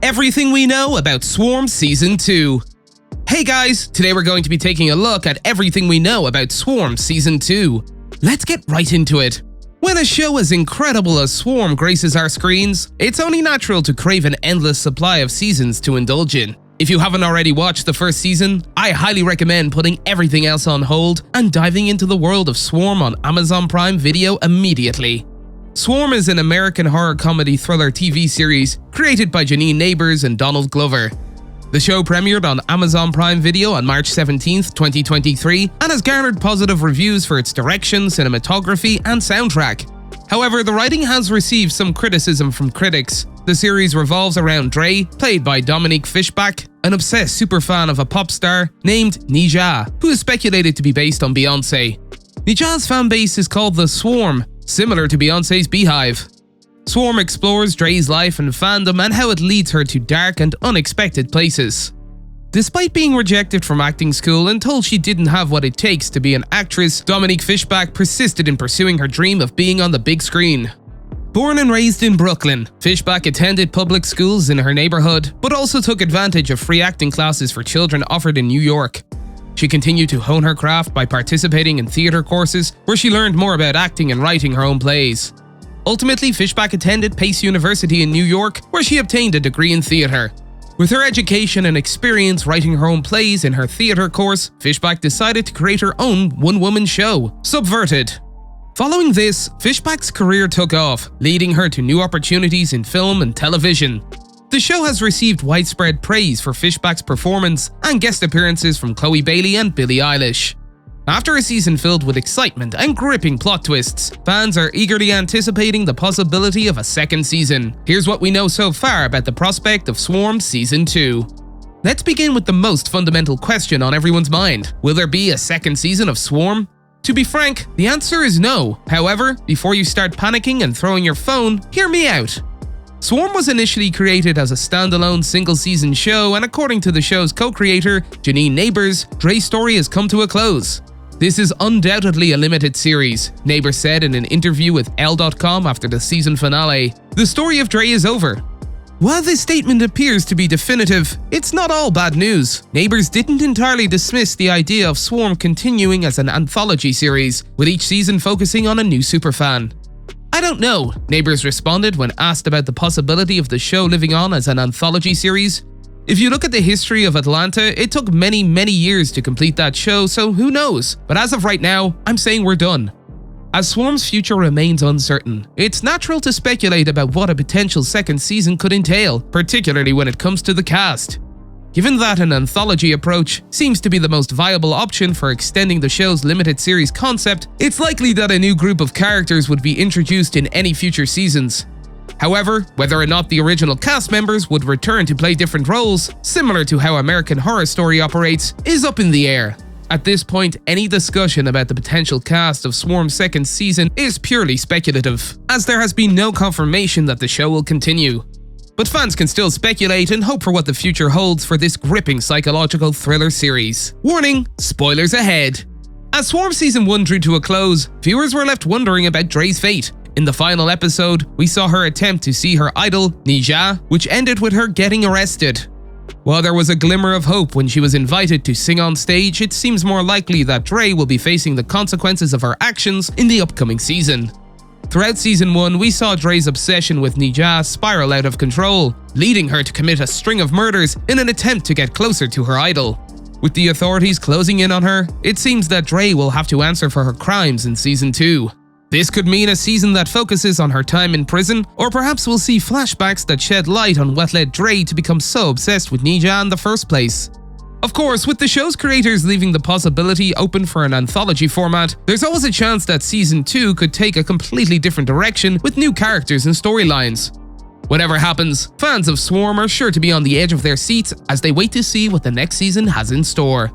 Everything we know about Swarm Season 2. Hey guys, today we're going to be taking a look at everything we know about Swarm Season 2. Let's get right into it. When a show as incredible as Swarm graces our screens, it's only natural to crave an endless supply of seasons to indulge in. If you haven't already watched the first season, I highly recommend putting everything else on hold and diving into the world of Swarm on Amazon Prime Video immediately. Swarm is an American horror comedy thriller TV series created by Janine Neighbors and Donald Glover. The show premiered on Amazon Prime Video on March 17, 2023 and has garnered positive reviews for its direction, cinematography and soundtrack. However, the writing has received some criticism from critics. The series revolves around Dre, played by Dominique Fishback, an obsessed superfan of a pop star named Nija, who is speculated to be based on Beyoncé. Nija's fanbase is called the Swarm, similar to Beyoncé's BeyHive. Swarm explores Dre's life and fandom and how it leads her to dark and unexpected places. Despite being rejected from acting school and told she didn't have what it takes to be an actress, Dominique Fishback persisted in pursuing her dream of being on the big screen. Born and raised in Brooklyn, Fishback attended public schools in her neighborhood, but also took advantage of free acting classes for children offered in New York. She continued to hone her craft by participating in theater courses, where she learned more about acting and writing her own plays. Ultimately, Fishback attended Pace University in New York, where she obtained a degree in theater. With her education and experience writing her own plays in her theater course, Fishback decided to create her own one-woman show, Subverted. Following this, Fishback's career took off, leading her to new opportunities in film and television. The show has received widespread praise for Fishback's performance and guest appearances from Chloe Bailey and Billie Eilish. After a season filled with excitement and gripping plot twists, fans are eagerly anticipating the possibility of a second season. Here's what we know so far about the prospect of Swarm Season 2. Let's begin with the most fundamental question on everyone's mind. Will there be a second season of Swarm? To be frank, the answer is no. However, before you start panicking and throwing your phone, hear me out. Swarm was initially created as a standalone single-season show, and according to the show's co-creator, Janine Neighbors, Dre's story has come to a close. This is undoubtedly a limited series, Neighbors said in an interview with Elle.com after the season finale. The story of Dre is over. While this statement appears to be definitive, it's not all bad news. Neighbors didn't entirely dismiss the idea of Swarm continuing as an anthology series, with each season focusing on a new superfan. I don't know, Neighbors responded when asked about the possibility of the show living on as an anthology series. If you look at the history of Atlanta, it took many years to complete that show, so who knows? But as of right now, I'm saying we're done. As Swarm's future remains uncertain, it's natural to speculate about what a potential second season could entail, particularly when it comes to the cast. Given that an anthology approach seems to be the most viable option for extending the show's limited series concept, it's likely that a new group of characters would be introduced in any future seasons. However, whether or not the original cast members would return to play different roles, similar to how American Horror Story operates, is up in the air. At this point, any discussion about the potential cast of Swarm's second season is purely speculative, as there has been no confirmation that the show will continue. But fans can still speculate and hope for what the future holds for this gripping psychological thriller series. Warning, spoilers ahead. As Swarm Season 1 drew to a close, viewers were left wondering about Dre's fate. In the final episode, we saw her attempt to see her idol, Nija, which ended with her getting arrested. While there was a glimmer of hope when she was invited to sing on stage, it seems more likely that Dre will be facing the consequences of her actions in the upcoming season. Throughout Season 1, we saw Dre's obsession with Nija spiral out of control, leading her to commit a string of murders in an attempt to get closer to her idol. With the authorities closing in on her, it seems that Dre will have to answer for her crimes in Season 2. This could mean a season that focuses on her time in prison, or perhaps we'll see flashbacks that shed light on what led Dre to become so obsessed with Nija in the first place. Of course, with the show's creators leaving the possibility open for an anthology format, there's always a chance that Season 2 could take a completely different direction with new characters and storylines. Whatever happens, fans of Swarm are sure to be on the edge of their seats as they wait to see what the next season has in store.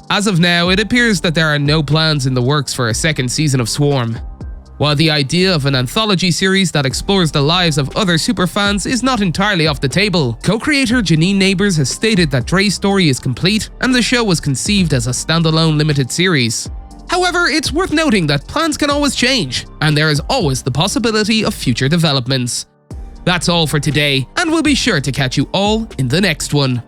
As of now, it appears that there are no plans in the works for a second season of Swarm. While the idea of an anthology series that explores the lives of other superfans is not entirely off the table, co-creator Janine Neighbors has stated that Dre's story is complete and the show was conceived as a standalone limited series. However, it's worth noting that plans can always change, and there is always the possibility of future developments. That's all for today, and we'll be sure to catch you all in the next one.